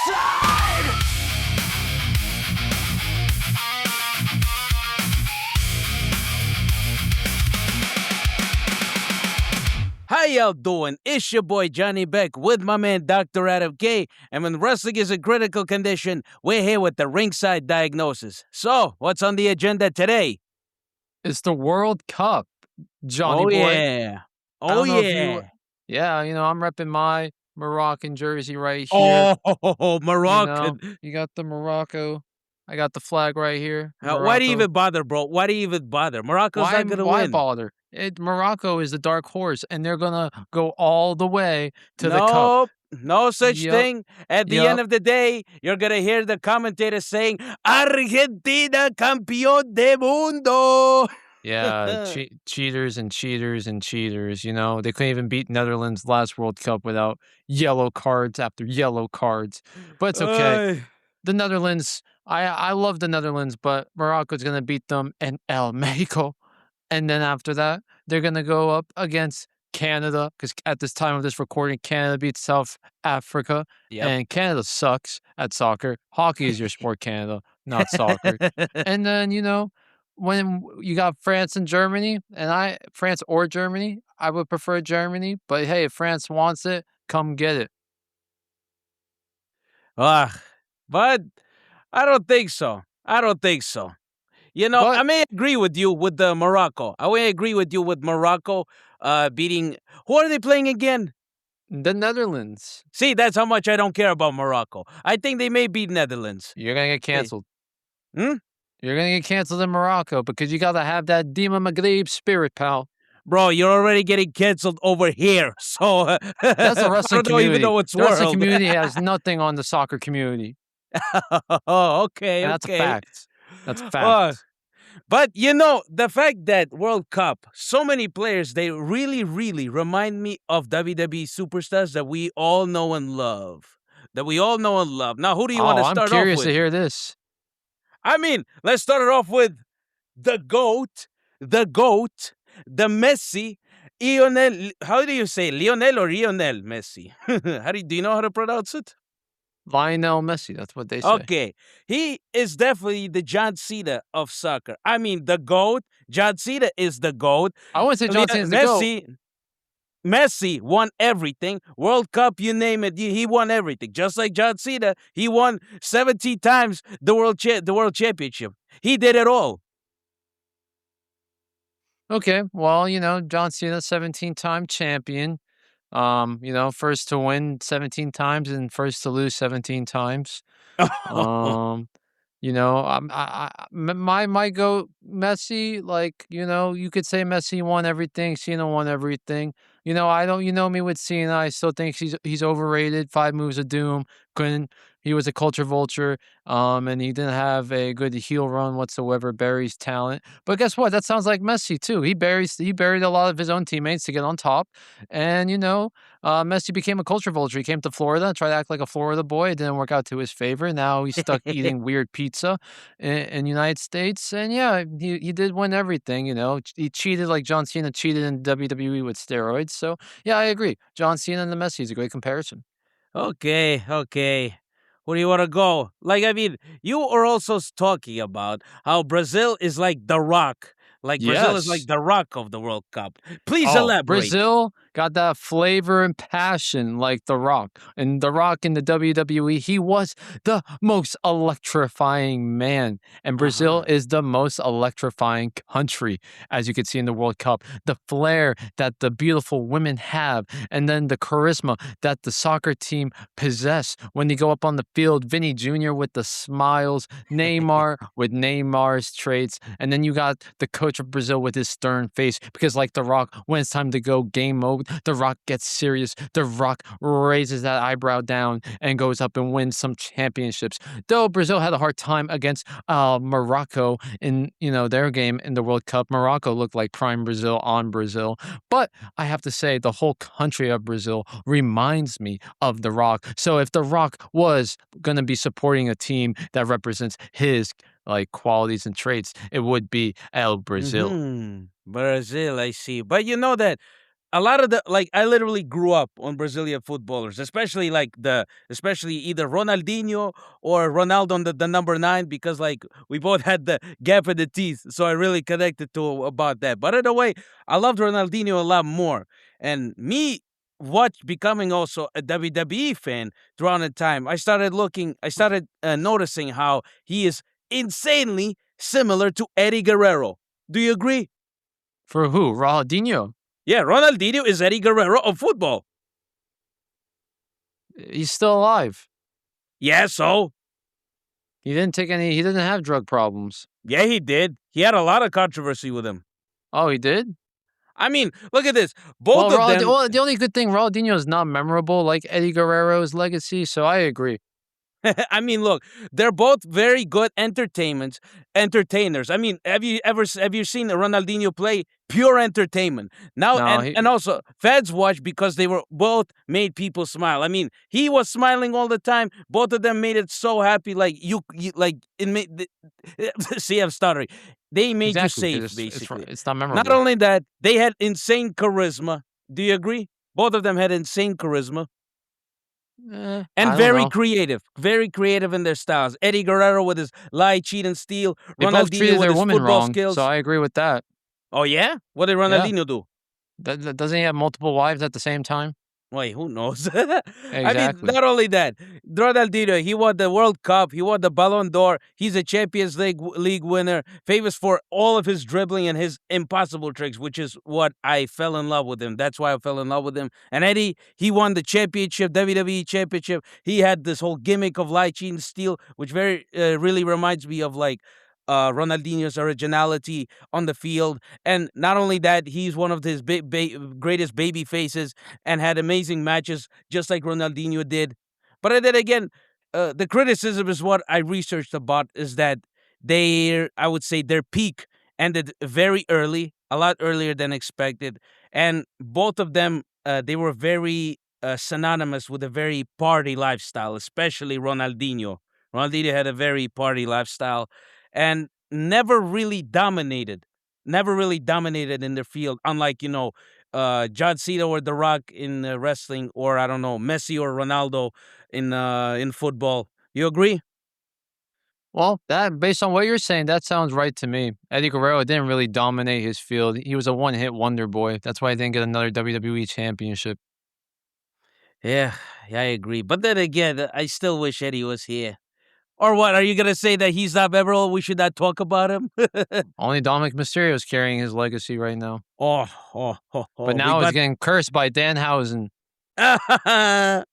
Ringside! How y'all doing? It's your boy Jonibek with my man Dr. Adam K. And when wrestling is a critical condition, we're here with the Ringside diagnosis. So, what's on the agenda today? It's the World Cup, Johnny boy. Yeah. I don't know if you... Yeah, I'm repping my Moroccan jersey right here. Oh, Moroccan. You got the Morocco. I got the flag right here. Why do you even bother, bro? Why do you even bother? Morocco's not going to win. Why bother? Morocco is the dark horse, and they're going to go all the way to the cup. No such thing. At the end of the day, you're going to hear the commentator saying, Argentina campeón de mundo. Yeah, cheaters and cheaters and cheaters. They couldn't even beat Netherlands last World Cup without yellow cards after yellow cards. But it's okay. The Netherlands, I love the Netherlands, but Morocco's going to beat them in El Mexico. And then after that, they're going to go up against Canada, because at this time of this recording, Canada beats South Africa. Yep. And Canada sucks at soccer. Hockey is your sport, Canada, not soccer. And then, when you got France and Germany, and France or Germany, I would prefer Germany. But hey, if France wants it, come get it. But I don't think so. I may agree with you with the Morocco. I may agree with you with Morocco beating... Who are they playing again? The Netherlands. See, that's how much I don't care about Morocco. I think they may beat Netherlands. You're going to get canceled. Hey. You're going to get canceled in Morocco because you got to have that Dima Maghreb spirit, pal. Bro, you're already getting canceled over here. So that's a wrestling community. I don't even know what's world. The wrestling community has nothing on the soccer community. Okay. That's a fact. That's a fact. But, the fact that World Cup, so many players, they really, really remind me of WWE Superstars that we all know and love. Now, who do you want to start off with? I'm curious to hear this. I mean, let's start it off with the GOAT, the Messi, Lionel. How do you say Lionel or Lionel Messi? Do you know how to pronounce it? Lionel Messi, that's what they say. Okay, he is definitely the John Cena of soccer. I mean, the GOAT. John Cena is the GOAT. I wouldn't say John Cena is the GOAT. Messi won everything. World Cup, you name it, he won everything. Just like John Cena, he won 17 times the world championship. He did it all. Okay, well, John Cena, 17-time champion. First to win 17 times and first to lose 17 times. My GOAT, Messi, you could say Messi won everything, Cena won everything. I don't, me with Cena, I still think he's overrated. 5 moves of doom. He was a culture vulture, and he didn't have a good heel run whatsoever, buries talent. But guess what? That sounds like Messi too. He buried a lot of his own teammates to get on top. And, Messi became a culture vulture. He came to Florida, tried to act like a Florida boy. It didn't work out to his favor. Now he's stuck eating weird pizza in the United States. And yeah, he did win everything, He cheated like John Cena cheated in WWE with steroids. So yeah, I agree. John Cena and the Messi is a great comparison. Okay. Where do you want to go? You are also talking about how Brazil is like the Rock. Brazil is like the Rock of the World Cup. Please elaborate. Brazil got that flavor and passion like The Rock. And The Rock in the WWE, he was the most electrifying man. And Brazil is the most electrifying country, as you can see in the World Cup. The flair that the beautiful women have, and then the charisma that the soccer team possess when they go up on the field. Vinny Jr. with the smiles, Neymar with Neymar's traits, and then you got the coach of Brazil with his stern face, because like The Rock, when it's time to go game mode, The Rock gets serious. The Rock raises that eyebrow down and goes up and wins some championships. Though Brazil had a hard time against Morocco in their game in the World Cup. Morocco looked like prime Brazil on Brazil. But I have to say, the whole country of Brazil reminds me of The Rock. So if The Rock was going to be supporting a team that represents his qualities and traits, it would be El Brazil. Brazil, I see. But you know that a lot of the like I literally grew up on Brazilian footballers, especially especially either Ronaldinho or Ronaldo on the number 9, because like we both had the gap in the teeth, so I really connected to about that. But in a way, I loved Ronaldinho a lot more, and me watch becoming also a WWE fan throughout the time. I started noticing how he is insanely similar to Eddie Guerrero. Do you agree? For who? Ronaldinho. Yeah, Ronaldinho is Eddie Guerrero of football. He's still alive. Yeah, so? He didn't take any. He didn't have drug problems. Yeah, he did. He had a lot of controversy with him. Oh, he did. I mean, look at this. Both of them. Well, the only good thing, Ronaldinho is not memorable like Eddie Guerrero's legacy. So I agree. I mean, look, they're both very good entertainers. I mean, have you seen Ronaldinho play? Pure entertainment. Now No, and also fans watch because they were both made people smile. I mean, he was smiling all the time. Both of them made it so happy. Like you like it made. See, I'm stuttering. They made you exactly, 'cause safe, basically. it's not Not memorable. only that, they had insane charisma. Do you agree? Both of them had insane charisma. I And don't very know. creative in their styles. Eddie Guerrero with his lie, cheat, and steal. They both Ronaldinho treated with their his woman football wrong, skills. so I agree with that. Oh yeah, what did Yeah. Ronaldinho do? Doesn't he have multiple wives at the same time? Wait, who knows? I mean, Exactly. not only that, Ronaldinho, he won the World Cup, he won the Ballon d'Or, he's a Champions League winner, famous for all of his dribbling and his impossible tricks, which is what I fell in love with him. That's why I fell in love with him. And Eddie, he won the championship, WWE championship. He had this whole gimmick of lie, cheat, and steal, which very really reminds me of like Ronaldinho's originality on the field. And not only that, he's one of his greatest baby faces and had amazing matches just like Ronaldinho did. But then again, the criticism is what I researched about is that I would say their peak ended very early, a lot earlier than expected. And both of them, they were very synonymous with a very party lifestyle, especially Ronaldinho. Ronaldinho had a very party lifestyle and never really dominated in the field, unlike, John Cena or The Rock in wrestling, or I don't know, Messi or Ronaldo in football. You agree? Well, that based on what you're saying, that sounds right to me. Eddie Guerrero didn't really dominate his field. He was a one-hit wonder boy. That's why he didn't get another WWE championship. Yeah, I agree. But then again, I still wish Eddie was here. Or what? Are you gonna say that he's not memorable? We should not talk about him? Only Dominic Mysterio is carrying his legacy right now. Oh, But now he's getting cursed by Danhausen. But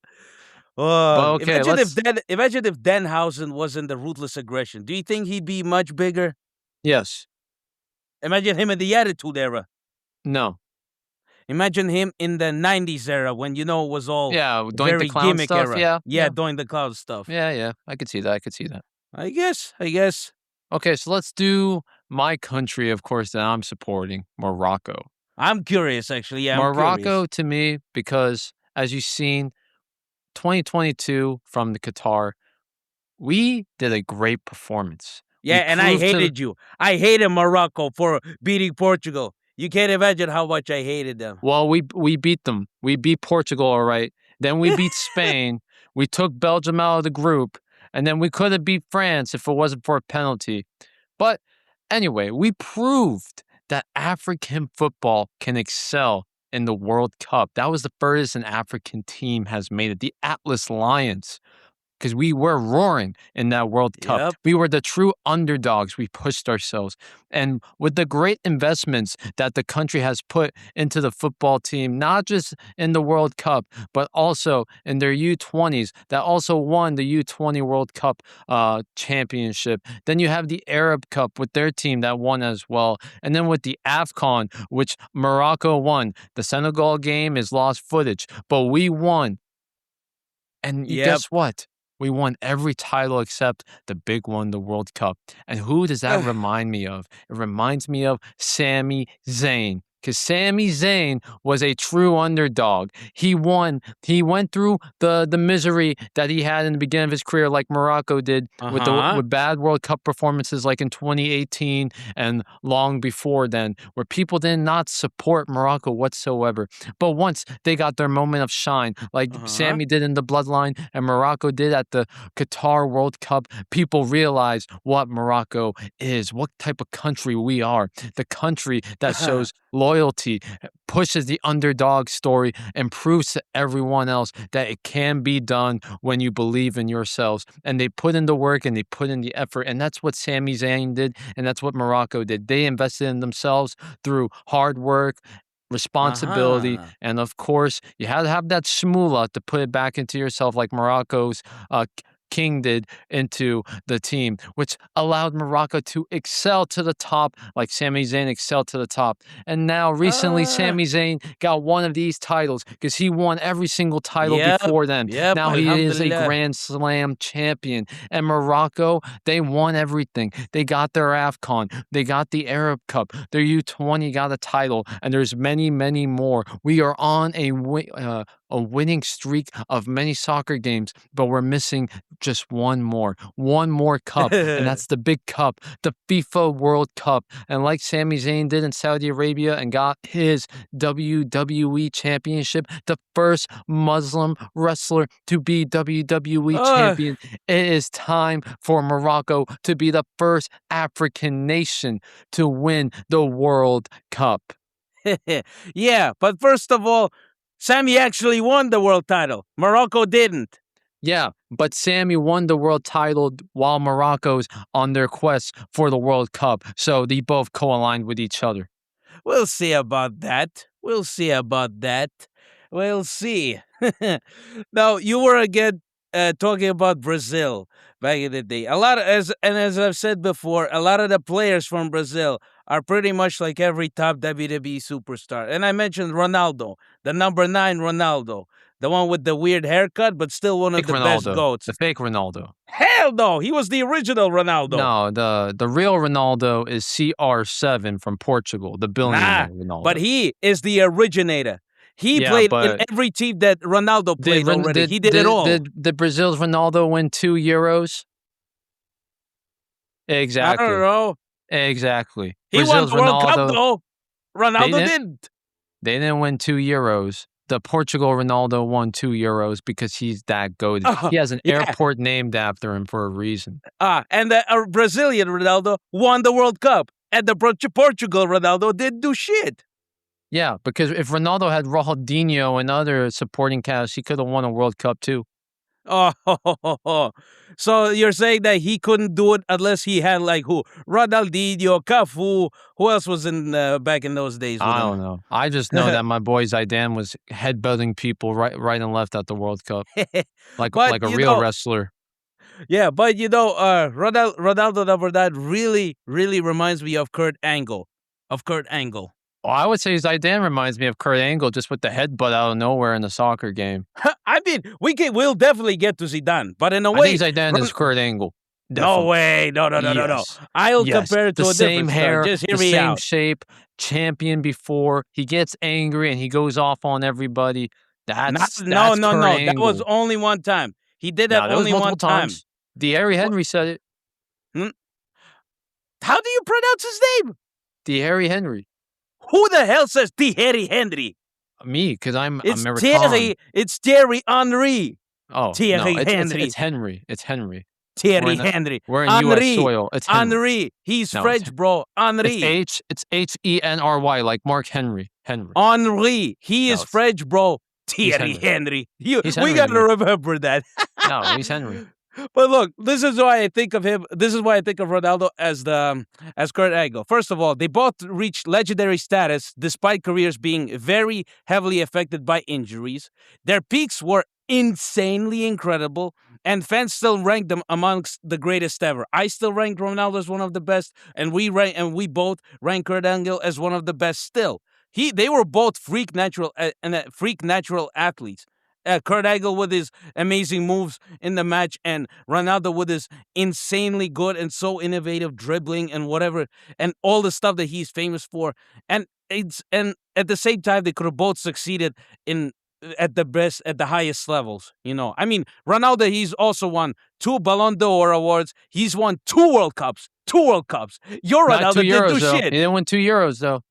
okay, Imagine if Danhausen wasn't the ruthless aggression. Do you think he'd be much bigger? yes. Imagine him in the Attitude Era. No. Imagine him in the '90s era when it was all Yeah, doing the very clown gimmick stuff. era. Yeah. Yeah, doing the clown stuff. Yeah. I could see that. I guess. Okay, so let's do my country, of course, that I'm supporting, Morocco. I'm curious, actually. Yeah, I'm Morocco curious. to me, because as you've seen, 2022 from the Qatar, we did a great performance. Yeah, We and I proved to hated you. I hated Morocco for beating Portugal. You can't imagine how much I hated them. Well, we beat them. We beat Portugal, all right. Then we beat Spain. We took Belgium out of the group, and then we could have beat France if it wasn't for a penalty. But anyway, we proved that African football can excel in the World Cup. That was the furthest an African team has made it. The Atlas Lions, because we were roaring in that World Cup. Yep. We were the true underdogs. We pushed ourselves. And with the great investments that the country has put into the football team, not just in the World Cup, but also in their U20s that also won the U20 World Cup championship. Then you have the Arab Cup with their team that won as well. And then with the AFCON, which Morocco won. The Senegal game is lost footage, but we won. And guess what? We won every title except the big one, the World Cup. And who does that remind me of? It reminds me of Sami Zayn. because Sami Zayn was a true underdog. He won. He went through the misery that he had in the beginning of his career, like Morocco did with bad World Cup performances, like in 2018 and long before then, where people did not support Morocco whatsoever. But once they got their moment of shine, like Sami did in the Bloodline and Morocco did at the Qatar World Cup, people realized what Morocco is, what type of country we are. The country that shows loyalty, pushes the underdog story, and proves to everyone else that it can be done when you believe in yourselves. And they put in the work and they put in the effort. And that's what Sami Zayn did. And that's what Morocco did. They invested in themselves through hard work, responsibility, and of course, you had to have that shmoolah to put it back into yourself, like Morocco's king did into the team, which allowed Morocco to excel to the top, like Sami Zayn excelled to the top. And now, recently, Sami Zayn got one of these titles because he won every single title before then. Now he is a Grand Slam champion. And Morocco, they won everything. They got their AFCON. They got the Arab Cup. Their U20 got a title. And there's many, many more. We are on a winning streak of many soccer games, but we're missing just one more cup, and that's the big cup, the FIFA World Cup. And like Sami Zayn did in Saudi Arabia and got his WWE championship, the first Muslim wrestler to be WWE champion, it is time for Morocco to be the first African nation to win the World Cup. Yeah, but first of all, Sami actually won the world title. Morocco didn't. Yeah, but Sami won the world title while Morocco's on their quest for the World Cup. So they both co-aligned with each other. We'll see about that. We'll see. Now, you were again talking about Brazil back in the day. As I've said before, a lot of the players from Brazil are pretty much like every top WWE superstar. And I mentioned Ronaldo, the number 9 Ronaldo, the one with the weird haircut, but still one of the best GOATs. The fake Ronaldo. Hell no, he was the original Ronaldo. No, the real Ronaldo is CR7 from Portugal, the billionaire Ronaldo. But he is the originator. He played in every team that Ronaldo played already. He did it all. Did Brazil's Ronaldo win 2 Euros? Exactly. I don't know. Exactly. He Brazil's won the World Cup, though. Ronaldo didn't. They didn't win 2 Euros. The Portugal Ronaldo won 2 Euros because he's that goated. He has an airport named after him for a reason. And the Brazilian Ronaldo won the World Cup. And the Portugal Ronaldo didn't do shit. Yeah, because if Ronaldo had Ronaldinho and other supporting cast, he could have won a World Cup too. So you're saying that he couldn't do it unless he had like who? Ronaldinho, Cafu. Who else was in back in those days? I don't know. I just know that my boy Zidane was headbutting people right and left at the World Cup, like a real wrestler. Yeah, but Ronaldo number 9 really, really reminds me of Kurt Angle. Well, I would say Zidane reminds me of Kurt Angle, just with the headbutt out of nowhere in the soccer game. I mean, we'll definitely get to Zidane, but in a way, I think Zidane is Kurt Angle. Definitely. No way, no. I'll compare it to a same different hair, Just hear the me same out. shape, champion before. He gets angry and he goes off on everybody. That's no. Kurt Angle. That was only one time. He did that only one time. Thierry Henry said it. How do you pronounce his name? Thierry Henry. Who the hell says Thierry Henry? Me, because I'm American. It's Thierry Henry. Oh, Thierry Henry. It's Henry. It's Henry. Thierry Henry. We're in U.S. soil. It's Henry. He's French, bro. Henry. It's Henry, like Mark Henry. Henry. He is French, bro. Thierry Henry. We got to remember that. No, he's Henry. But look, this is why I think of him. This is why I think of Ronaldo as Kurt Angle. First of all, they both reached legendary status despite careers being very heavily affected by injuries. Their peaks were insanely incredible, and fans still rank them amongst the greatest ever. I still rank Ronaldo as one of the best, and we both rank Kurt Angle as one of the best still. They were both freak natural athletes. Kurt Angle with his amazing moves in the match, and Ronaldo with his insanely good and so innovative dribbling and whatever, and all the stuff that he's famous for. And and at the same time they could have both succeeded in at the highest levels. I mean, Ronaldo, he's also won 2 Ballon d'Or awards. He's won 2 World Cups. 2 World Cups. Your Not Ronaldo 2 didn't euros do though. shit. He didn't win 2 euros though.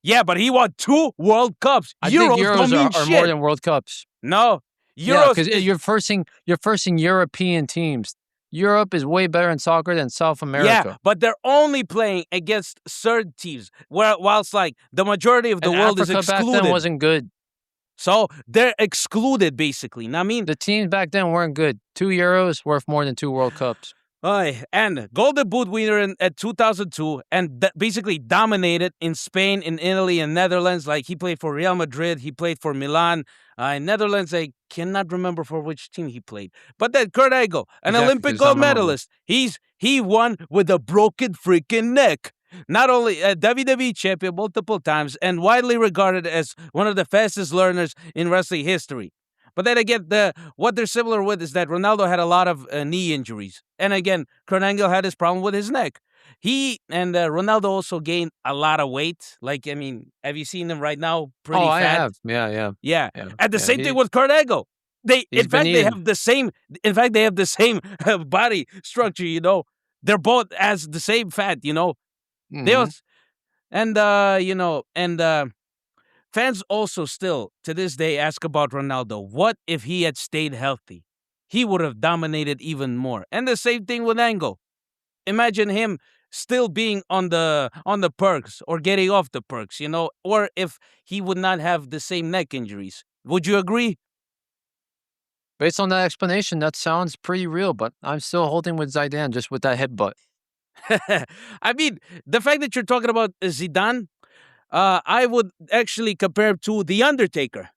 Yeah, but he won 2 World Cups. I think Euros euros don't mean are shit. more than World Cups. No, Yeah, Euros. because you're forcing European teams. Europe is way better in soccer than South America. Yeah, but they're only playing against certain teams, whilst like the majority of the And world Africa is back excluded. then wasn't good. So they're excluded, basically. I mean, The teams back then weren't good. 2 euros worth more than 2 World Cups. and Golden Boot winner at 2002, and basically dominated in Spain, in Italy, and Netherlands. Like he played for Real Madrid, he played for Milan. In Netherlands, I cannot remember for which team he played. But then Kurt Angle, an Exactly, Olympic it's not gold memorable. medalist, he won with a broken freaking neck. Not only a WWE champion multiple times and widely regarded as one of the fastest learners in wrestling history. But then again, what they're similar with is that Ronaldo had a lot of knee injuries. And again, Kurt Angle had his problem with his neck. He and Ronaldo also gained a lot of weight. Like, I mean, have you seen him right now? Pretty I fat. have. Yeah. Yeah. Yeah, And the yeah, same thing with Kurt Angle. he's In been fact, they eating. have the same. In fact, they have the same body structure. They're both as the same fat. They Mhm. also, and fans also still to this day ask about Ronaldo. What if he had stayed healthy? He would have dominated even more. And the same thing with Angle. Imagine him still being on the perks or getting off the perks, or if he would not have the same neck injuries. Would you agree? Based on that explanation, that sounds pretty real, but I'm still holding with Zidane just with that headbutt. I mean, the fact that you're talking about Zidane, I would actually compare him to the Undertaker.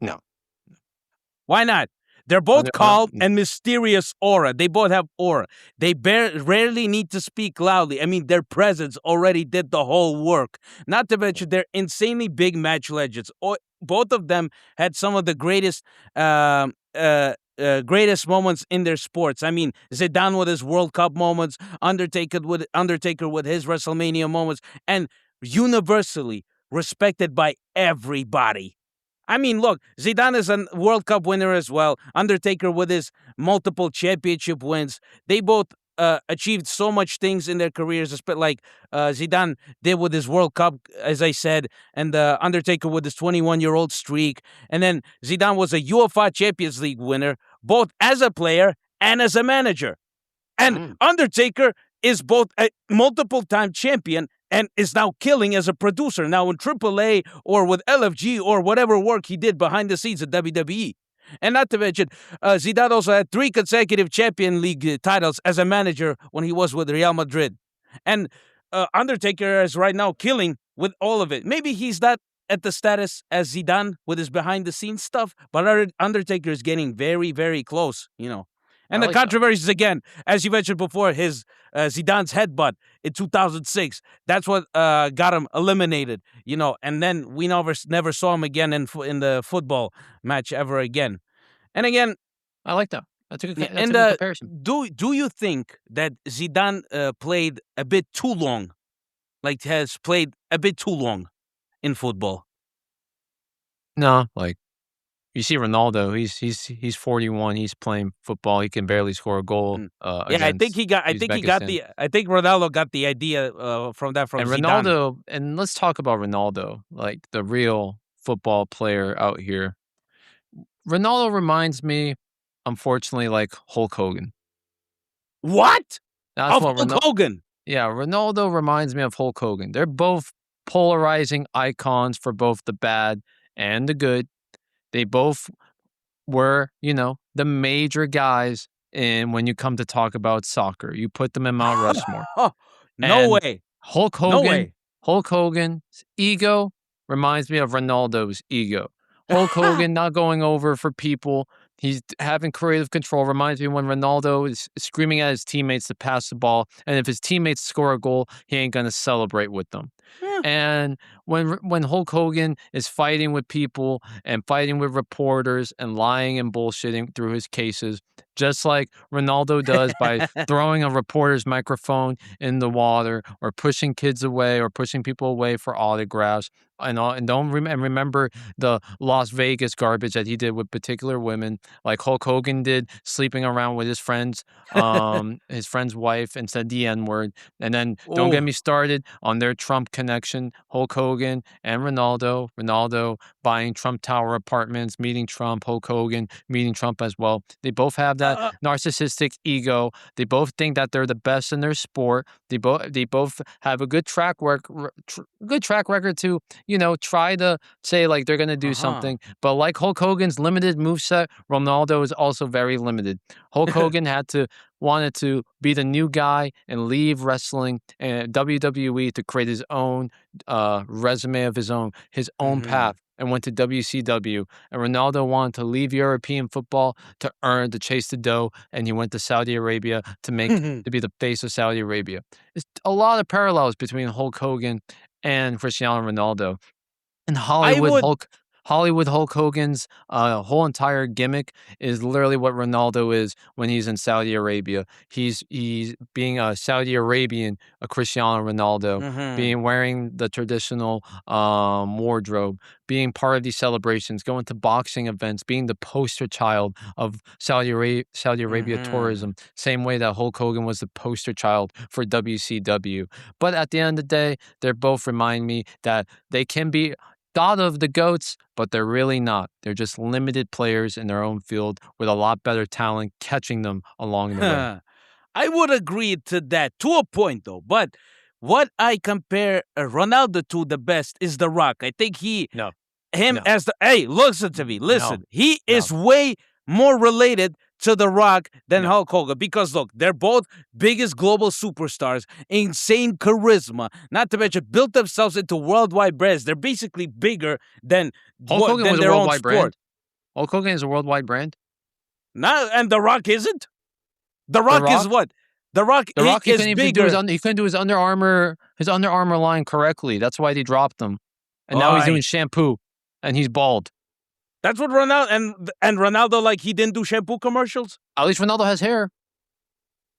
No. Why not? They're both calm mm. and mysterious aura. They both have aura. They rarely need to speak loudly. I mean, their presence already did the whole work. Not to mention, they're insanely big match legends. Both of them had some of the greatest greatest moments in their sports. I mean, Zidane with his World Cup moments, Undertaker with his WrestleMania moments, and universally respected by everybody. I mean, look, Zidane is a World Cup winner as well. Undertaker with his multiple championship wins. They both achieved so much things in their careers, like Zidane did with his World Cup, as I said, and Undertaker with his 21-year-old streak. And then Zidane was a UEFA Champions League winner, both as a player and as a manager. And Undertaker is both a multiple-time champion and is now killing as a producer now in AAA or with LFG or whatever work he did behind the scenes at WWE. And not to mention, Zidane also had 3 consecutive Champion League titles as a manager when he was with Real Madrid. And Undertaker is right now killing with all of it. Maybe he's not at the status as Zidane with his behind-the-scenes stuff, but Undertaker is getting very, very close, And the controversies, again, as you mentioned before, his Zidane's headbutt in 2006. That's what got him eliminated, And then we never saw him again in the football match ever again. And again, I like that. That's a good and comparison. Do you think that Zidane played a bit too long, has played a bit too long in football? No, you see Ronaldo, he's 41, he's playing football, he can barely score a goal. I think Ronaldo got the idea from and Zidane. Ronaldo, and let's talk about Ronaldo, like the real football player out here. Ronaldo reminds me, unfortunately, like Hulk Hogan. What? That's what Hulk Hogan? Yeah, Ronaldo reminds me of Hulk Hogan. They're both polarizing icons for both the bad and the good. They both were, the major guys when you come to talk about soccer. You put them in Mount Rushmore. No way. Hulk Hogan, No way. Hulk Hogan's ego reminds me of Ronaldo's ego. Hulk Hogan not going over for people. He's having creative control. Reminds me when Ronaldo is screaming at his teammates to pass the ball, and if his teammates score a goal, he ain't gonna celebrate with them. Yeah. And when Hulk Hogan is fighting with people and fighting with reporters and lying and bullshitting through his cases, just like Ronaldo does by throwing a reporter's microphone in the water, or pushing kids away, or pushing people away for autographs. And remember the Las Vegas garbage that he did with particular women, like Hulk Hogan did, sleeping around with his his friend's wife, and said the N word. And then don't get Oh, me started on their Trump connection, Hulk Hogan and Ronaldo. Ronaldo buying Trump Tower apartments, meeting Trump, Hulk Hogan meeting Trump as well. They both have that uh, narcissistic ego. They both think that they're the best in their sport. They both have a good track record to, try to say like they're gonna do uh-huh. something. But like Hulk Hogan's limited moveset, Ronaldo is also very limited. Hulk Hogan wanted to be the new guy and leave wrestling and WWE to create his own resume of his own Mhm. path, and went to WCW. And Ronaldo wanted to leave European football to chase the dough, and he went to Saudi Arabia to be the face of Saudi Arabia. There's a lot of parallels between Hulk Hogan and Cristiano Ronaldo. And I would Hollywood Hulk Hogan's whole entire gimmick is literally what Ronaldo is when he's in Saudi Arabia. He's being a Saudi Arabian, a Cristiano Ronaldo, mhm. being wearing the traditional wardrobe, being part of these celebrations, going to boxing events, being the poster child of Saudi Arabia Mhm. tourism, same way that Hulk Hogan was the poster child for WCW. But at the end of the day, they both remind me that they can be thought of the GOATs, but they're really not. They're just limited players in their own field with a lot better talent catching them along the way. I would agree to that to a point, though. But what I compare Ronaldo to the best is The Rock. I think No, him no, as the hey, listen to me, no, listen. He no, is way more related to The Rock than no. Hulk Hogan because look, they're both biggest global superstars, insane charisma, not to mention built themselves into worldwide brands. They're basically bigger than Hulk Hogan was a their own worldwide sport. brand. Hulk Hogan is a worldwide brand. Now and The Rock isn't. The The Rock is Rock, what? The Rock The Rock, he is couldn't even do bigger. he couldn't do his Under Armour line correctly. That's why they dropped him. And now he's doing Why? shampoo, and he's bald. That's what Ronaldo and Ronaldo like he didn't do shampoo commercials. At least Ronaldo has hair.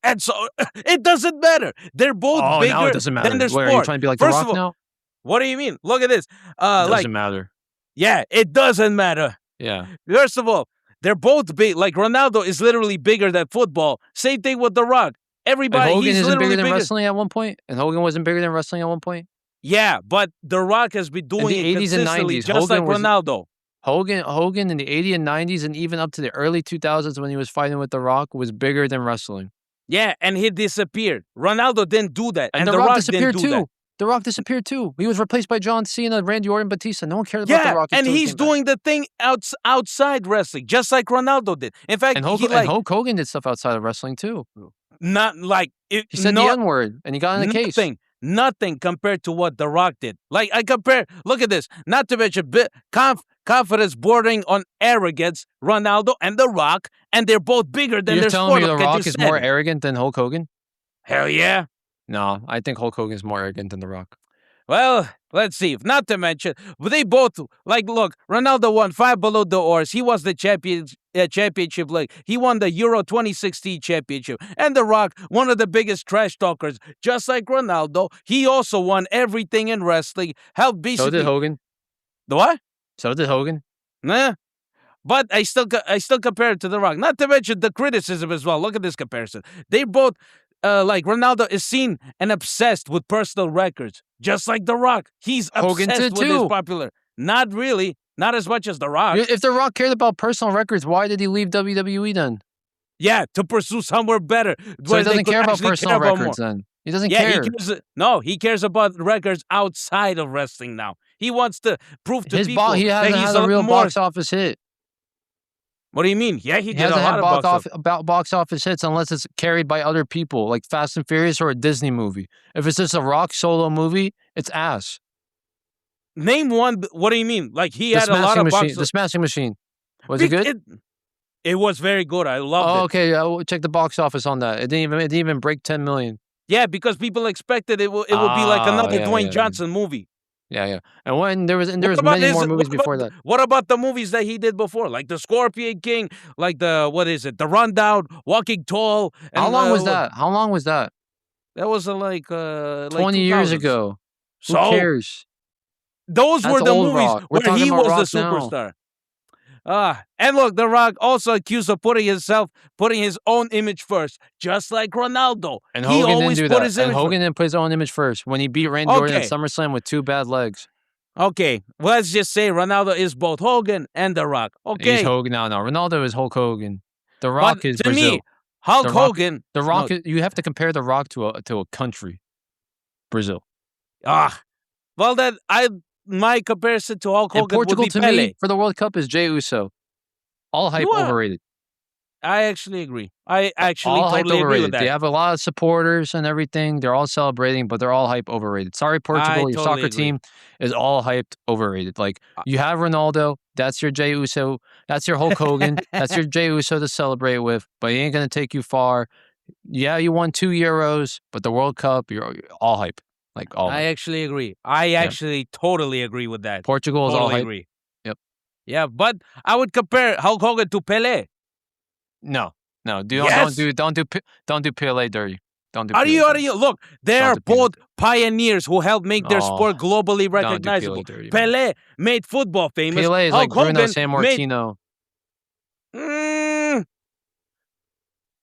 And so it doesn't matter. They're both Oh, now it bigger doesn't than matter. their Where are you sport. trying to be like The First of Rock all, now? what do you mean? Look at this. It Like doesn't matter. yeah, it doesn't matter. Yeah. First of all, they're both big. Like Ronaldo is literally bigger than football. Same thing with The Rock. And Everybody, Hogan he's isn't bigger literally than bigger. wrestling at one point? And Hogan wasn't bigger than wrestling at one point? Yeah, but The Rock has been In doing the it 80s and consistently, 90s, just like Ronaldo. Hogan in the 80s and 90s, and even up to the early 2000s when he was fighting with The Rock, was bigger than wrestling. Yeah, and he disappeared. Ronaldo didn't do that, And and The The Rock Rock didn't disappeared do that. too. The Rock disappeared too. He was replaced by John Cena, Randy Orton, Batista. No one cared about The Yeah, Rock and until he he's came back. doing the thing outside wrestling, just like Ronaldo did. In fact, And he like Hulk Hogan did stuff outside of wrestling too. not like it, He said the not N word and he got in a case. nothing compared to what The Rock did. Like I compare, look at this. Not to mention confidence bordering on arrogance, Ronaldo and The Rock, and they're both bigger than You're their telling sport. me The Like I Rock just is more said. arrogant than Hulk Hogan? Hell yeah. No, I think Hulk Hogan is more arrogant than The Rock. Well, let's see. Not to mention, but they both like. Look, Ronaldo won 5 Ballon d'Ors. He was the championship league. He won the Euro 2016 championship. And The Rock, one of the biggest trash talkers, just like Ronaldo, he also won everything in wrestling. Helped So did basically Hogan. the what? So did Hogan. Nah. But I still compare it to The Rock. Not to mention the criticism as well. Look at this comparison. They both like Ronaldo is seen and obsessed with personal records, just like The Rock. He's Hogan obsessed did with his too. popular. Not really, not as much as The Rock. If The Rock cared about personal records, why did he leave WWE then? Yeah, to pursue somewhere better So where he they doesn't could care about actually personal care about more. records then. He doesn't Yeah, he care. cares. No, he cares about records outside of wrestling now. He wants to prove to people He that hasn't he's had a real more. box office hit. What do you mean? Yeah, he He did a hasn't lot had of box office. box office hits unless it's carried by other people, like Fast and Furious or a Disney movie. If it's just a Rock solo movie, it's ass. Name one. What do you mean? Like he had a lot of box. The Smashing Machine. Was it good? It was very good. I loved Oh, it. okay. Check the box office on that. It didn't even break 10 million. Yeah, because people expected it would be like another Dwayne Johnson movie. Yeah. And when there was What about many his? more movies before that. What about the movies that he did before, like the Scorpion King, like the what is it, the Rundown, Walking Tall, How and long was that? How long was that? that was like 20 years 2000s. ago. Who So cares? those That's were the old movies Rock. We're where talking he about was the Rock now. superstar. And look, The Rock also accused of putting his own image first, just like Ronaldo. And He Hogan didn't always do put that. his And image first. Hogan didn't put his own image first when he beat Randy Orton at Okay, SummerSlam with 2 bad legs. okay. Let's just say Ronaldo is both Hogan and The Rock. He's Okay, Hogan. No. Ronaldo is Hulk Hogan. The but Rock is to me, Brazil. Hulk The Rock. Hogan. The No, Rock. You have to compare The Rock to a country. Brazil. ah, well then my comparison to Hulk And Hogan would Portugal be to Pele. me for the World Cup is Jey Uso. All hype Well, overrated. I actually agree. I actually All hype totally agree with overrated. They that. have a lot of supporters and everything. They're all celebrating, but they're all hype overrated. Sorry, I Portugal. Your totally soccer agree. team is all hyped overrated. Like you have Ronaldo, that's your Jey Uso, that's your Hulk Hogan, that's your Jey Uso to celebrate with, but he ain't gonna take you far. Yeah, you won 2 Euros, but the World Cup, you're all hype. Like all I hype. actually agree. I Yeah. actually totally agree with that. Portugal is all Totally hype. agree. Yep. Yeah, but I would compare Hulk Hogan to Pele. No. Don't Yes. do Pele dirty. Don't do Are Pele you? dirty. Look, they Don't are do Pele both dirty. pioneers who helped make their sport globally Don't do Pele recognizable. dirty, man. Pele made football famous. Pele is Hulk like Bruno Hogan San made. Martino.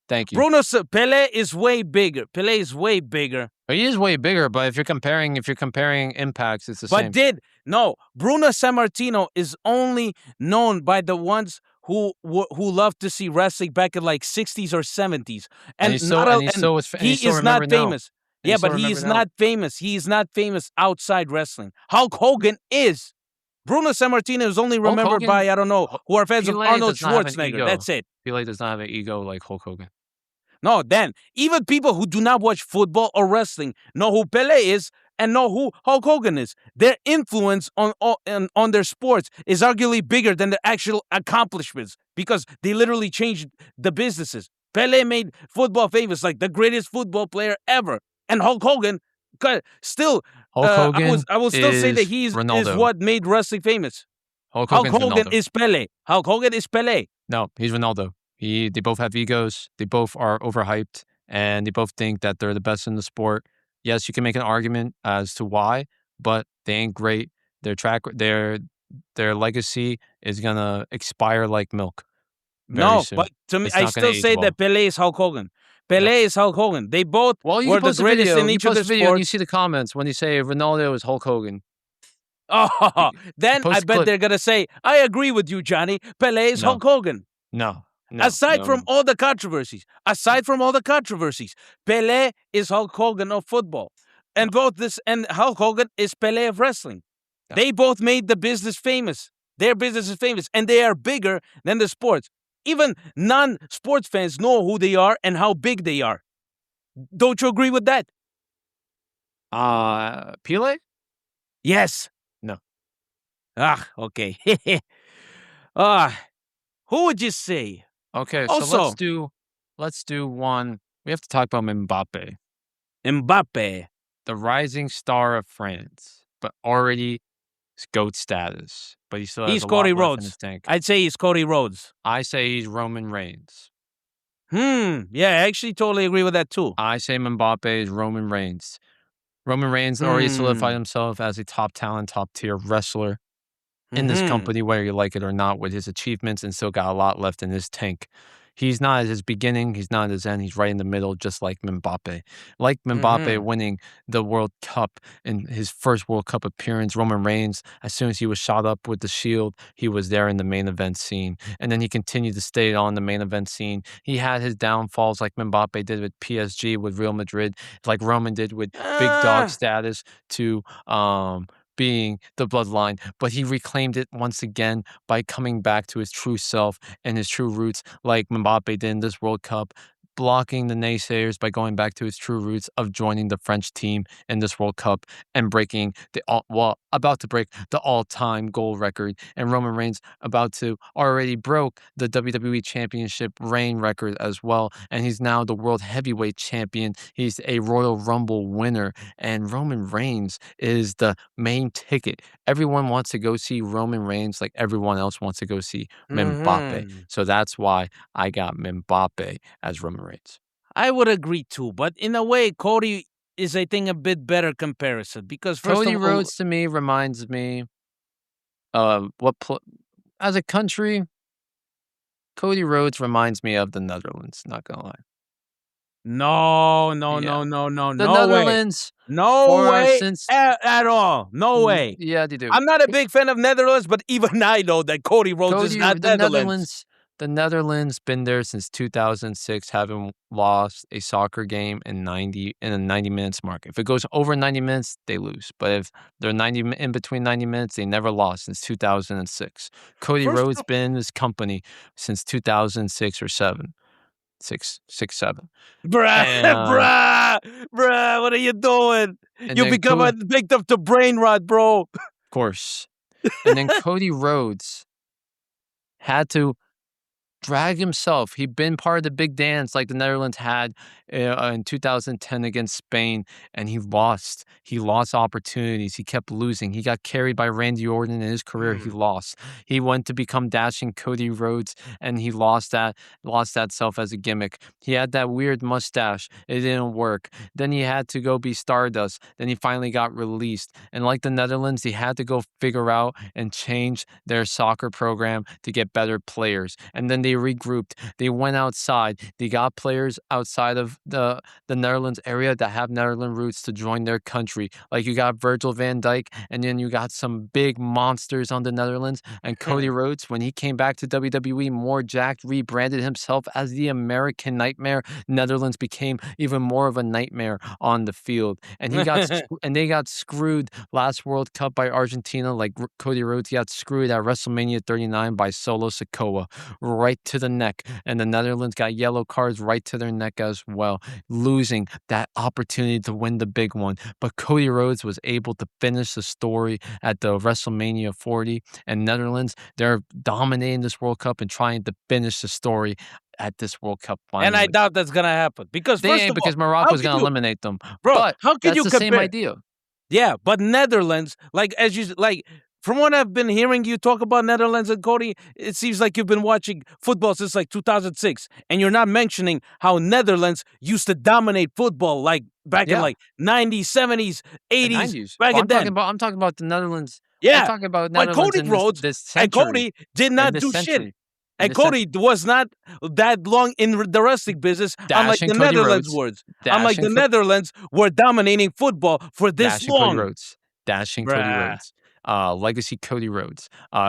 Thank you. Pele is way bigger. Pele is way bigger. He is way bigger, but if you're comparing impacts, it's the same. Bruno San Martino is only known by the ones who love to see wrestling back in like 60s or 70s, And he he's still is not remembered now. famous. And Yeah, he's still but he's remembered now. not famous. He's not famous outside wrestling. Hulk Hogan is. Bruno San Martino is only remembered Hogan- by, I don't know, who are fans of Pele Arnold does not have an Schwarzenegger. ego. That's it. Pele does not have an ego like Hulk Hogan. No, then even people who do not watch football or wrestling know who Pele is and know who Hulk Hogan is. Their influence on their sports is arguably bigger than their actual accomplishments because they literally changed the businesses. Pele made football famous, like the greatest football player ever, and Hulk Hogan still. Hulk Hogan I will still say that is he's Ronaldo. what made wrestling famous. Hulk Hulk Hogan's Hogan Ronaldo. is Pele. Hulk Hogan is Pele. No, he's Ronaldo. They both have egos. They both are overhyped, and they both think that they're the best in the sport. Yes, you can make an argument as to why, but they ain't great. Their legacy is gonna expire like milk. Very soon. But to me, It's I not gonna still age say well. that Pele is Hulk Hogan. Pele is Hulk Hogan. They both Well, you were can the post a greatest video. in You each of post their a video and you sports. see the comments when they say Ronaldo is Hulk Hogan. Oh, then Post I a bet clip. they're gonna say, "I agree with you, Johnny. Pele is No. Hulk Hogan." No. Aside from all the controversies, Pele is Hulk Hogan of football, and Hulk Hogan is Pele of wrestling. No. They both made the business famous. Their business is famous, and they are bigger than the sports. Even non-sports fans know who they are and how big they are. Don't you agree with that? Pele? Yes. No. Okay. Who would you say? Okay, Also- so let's do one. We have to talk about Mbappé, Mbappe. the rising star of France, but already GOAT status. But he still has He's a Cody lot left in Rhodes. his tank. I'd say he's Cody Rhodes. I say he's Roman Reigns. Yeah, I actually totally agree with that too. I say Mbappé is Roman Reigns. Roman Reigns already solidified himself as a top talent, top tier wrestler in this company, whether you like it or not, with his achievements, and still got a lot left in his tank. He's not at his beginning. He's not at his end. He's right in the middle, just like Mbappé. Like Mbappé winning the World Cup in his first World Cup appearance, Roman Reigns, as soon as he was shot up with the shield, he was there in the main event scene. And then he continued to stay on the main event scene. He had his downfalls like Mbappé did with PSG, with Real Madrid, like Roman did with big dog status to being the bloodline, but he reclaimed it once again by coming back to his true self and his true roots, like Mbappé did in this World Cup, blocking the naysayers by going back to his true roots of joining the French team in this World Cup and breaking about to break the all-time goal record. And Roman Reigns already broke the WWE Championship reign record as well. And he's now the World Heavyweight Champion. He's a Royal Rumble winner. And Roman Reigns is the main ticket. Everyone wants to go see Roman Reigns like everyone else wants to go see Mbappe. Mhm. So that's why I got Mbappe as Roman Reigns. I would agree too, but in a way, Cody is, I think, a bit better comparison because first Cody of all, Rhodes to me reminds me of as a country, Cody Rhodes reminds me of the Netherlands, not gonna lie. no, no, Yeah. no, no, no, The no way, Netherlands no way since at all, no way. yeah, they do. I'm not a big fan of Netherlands, but even I know that Cody Rhodes is not Netherlands. The Netherlands been there since 2006, haven't lost a soccer game in a 90 minutes mark. If it goes over 90 minutes, they lose. But if they're in between 90 minutes, they never lost since 2006. Cody First Rhodes of been in this company since 2006 or 7. 7. bruh, And bruh, what are you doing? You then become a victim to brain rot, bro. of course. And then Cody Rhodes had to drag himself. He'd been part of the big dance like the Netherlands had in 2010 against Spain, and he lost. He lost opportunities. He kept losing. He got carried by Randy Orton in his career. He Mm. lost. He went to become dashing Cody Rhodes, and he lost that self as a gimmick. He had that weird mustache. It didn't work. Then he had to go be Stardust. Then he finally got released. And like the Netherlands, he had to go figure out and change their soccer program to get better players. And then they regrouped. They went outside. They got players outside of the Netherlands area that have Netherlands roots to join their country. Like you got Virgil van Dijk, and then you got some big monsters on the Netherlands. And Cody Rhodes, when he came back to WWE, more jacked, rebranded himself as the American Nightmare. Netherlands became even more of a nightmare on the field, and they got screwed last World Cup by Argentina. Like Cody Rhodes got screwed at WrestleMania 39 by Solo Sikoa, right to the neck, and the Netherlands got yellow cards right to their neck as well, losing that opportunity to win the big one. But Cody Rhodes was able to finish the story at the WrestleMania 40, and Netherlands, they're dominating this World Cup and trying to finish the story at this World Cup And I finally. doubt that's gonna happen because They first ain't of all, because how Morocco's could going to you, eliminate them. bro? But How could that's you the same compare? idea. Yeah, but Netherlands, like as you like, from what I've been hearing you talk about Netherlands and Cody, it seems like you've been watching football since like 2006, and you're not mentioning how Netherlands used to dominate football like back in Yeah. like 90s, 70s, The 80s, 90s. back Well, in then. I'm talking about the Netherlands. I'm Yeah, talking about but Netherlands Cody in Rhodes this and century. Cody did In not this do shit. century. In And this Cody was not that long in the wrestling business, unlike Dashing the Cody Netherlands Rhodes. words. Unlike the Netherlands were dominating football for this Dashing Cody long. Rhodes. Dashing Cody Bruh. Rhodes. Legacy Cody Rhodes.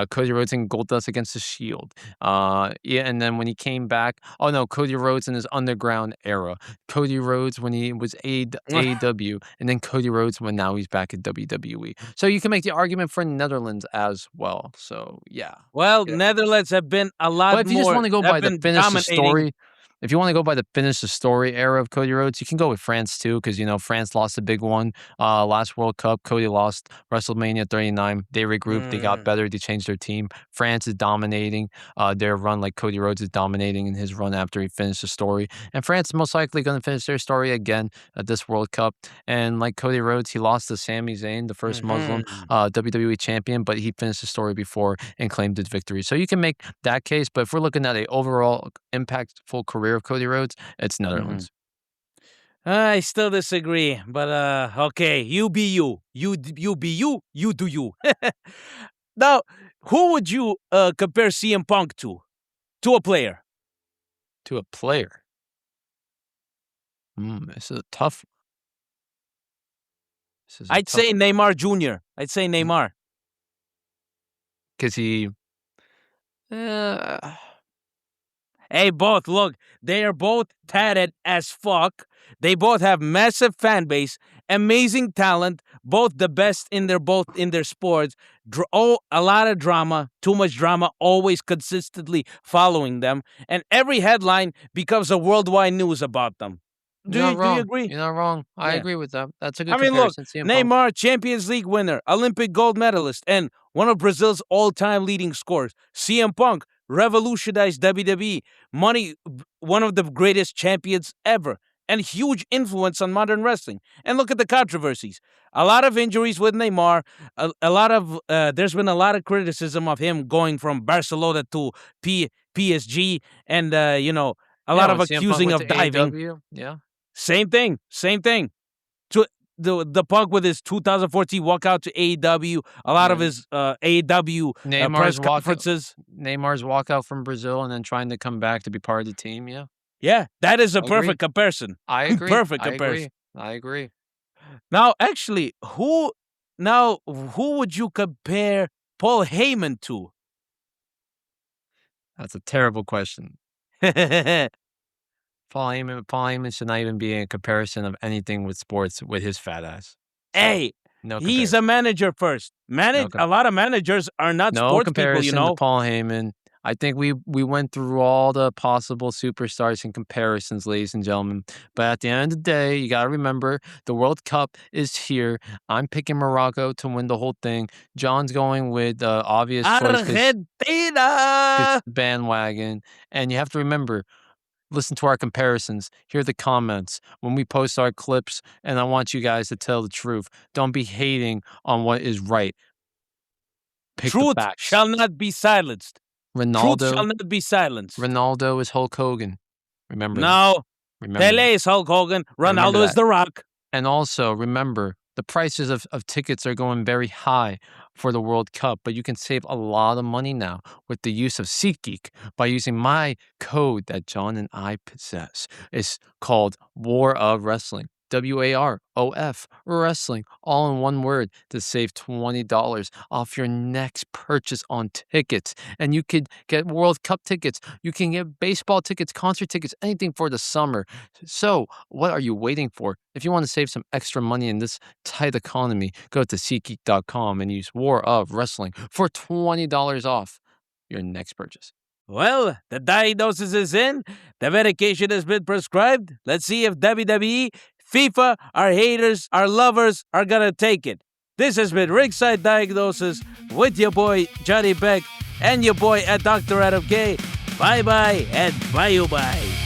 Cody Rhodes in Goldust against the Shield. Yeah, and then when he came back, oh no, Cody Rhodes in his underground era. Cody Rhodes when he was AEW, and then Cody Rhodes when now he's back at WWE. So you can make the argument for Netherlands as well. So yeah. Well, Yeah. Netherlands have been a But lot if you just more, want to go have by the been finish the dominating. story, if you want to go by the finish the story era of Cody Rhodes, you can go with France too, because France lost a big one last World Cup. Cody lost WrestleMania 39. They regrouped, they got Mm. better, they changed their team. France is dominating their run like Cody Rhodes is dominating in his run after he finished the story. And France is most likely going to finish their story again at this World Cup. And like Cody Rhodes, he lost to Sami Zayn, the 1st Muslim Mhm. WWE champion, but he finished the story before and claimed his victory. So you can make that case, but if we're looking at a overall impactful career of Cody Rhodes, it's Netherlands. I still disagree, but okay, you be you. You be you. You do you. Now, who would you compare CM Punk to? To a player? To a player. This is a tough. This is a I'd tough say Neymar Jr. I'd say Neymar. because he. Uh, Hey, both, look, they are both tatted as fuck. They both have massive fan base, amazing talent, both the best in their sports. A lot of drama, too much drama, always consistently following them, and every headline becomes a worldwide news about them. You're not Do you wrong. agree? You're not wrong. I Yeah. agree with that. That's a I good mean, look, comparison. CM Punk. Neymar, Champions League winner, Olympic gold medalist, and one of Brazil's all-time leading scorers. CM Punk revolutionized WWE, one of the greatest champions ever, and huge influence on modern wrestling. And look at the controversies. A lot of injuries with Neymar. There's been a lot of criticism of him going from Barcelona to PSG, and a lot of when CM Punk accusing went of to diving. AEW, yeah. Same thing. To the Punk with his 2014 walkout to AEW, a lot of his AEW press conferences. Neymar's walkout from Brazil and then trying to come back to be part of the team, yeah. Yeah, that is a I perfect agree. comparison. I agree. Perfect comparison. I agree. Now, actually, who would you compare Paul Heyman to? That's a terrible question. Paul Heyman should not even be in comparison of anything with sports with his fat ass. Hey, No he's comparison. a manager first. A lot of managers are not No sports people, comparison to Paul Heyman. I think we went through all the possible superstars and comparisons, ladies and gentlemen. But at the end of the day, you got to remember the World Cup is here. I'm picking Morocco to win the whole thing. John's going with obvious choice Argentina! bandwagon. And you have to remember, listen to our comparisons. Hear the comments when we post our clips. And I want you guys to tell the truth. Don't be hating on what is right. Pick the Truth facts. shall not be silenced. Truth shall not be silenced. Ronaldo is Hulk Hogan. Remember that. No. Remember Pele that. is Hulk Hogan. Remember Ronaldo is that. The Rock. And also, remember, the prices of tickets are going very high for the World Cup, but you can save a lot of money now with the use of SeatGeek by using my code that John and I possess. It's called War of Wrestling. WAROF Wrestling, all in one word, to save $20 off your next purchase on tickets. And you could get World Cup tickets, you can get baseball tickets, concert tickets, anything for the summer. So, what are you waiting for? If you want to save some extra money in this tight economy, go to SeatGeek.com and use War of Wrestling for $20 off your next purchase. Well, the diagnosis is in. The medication has been prescribed. Let's see if WWE, FIFA, our haters, our lovers are gonna take it. This has been Ringside Diagnosis with your boy Jonibek and your boy at Dr. Adam K. Bye-bye and bye-bye.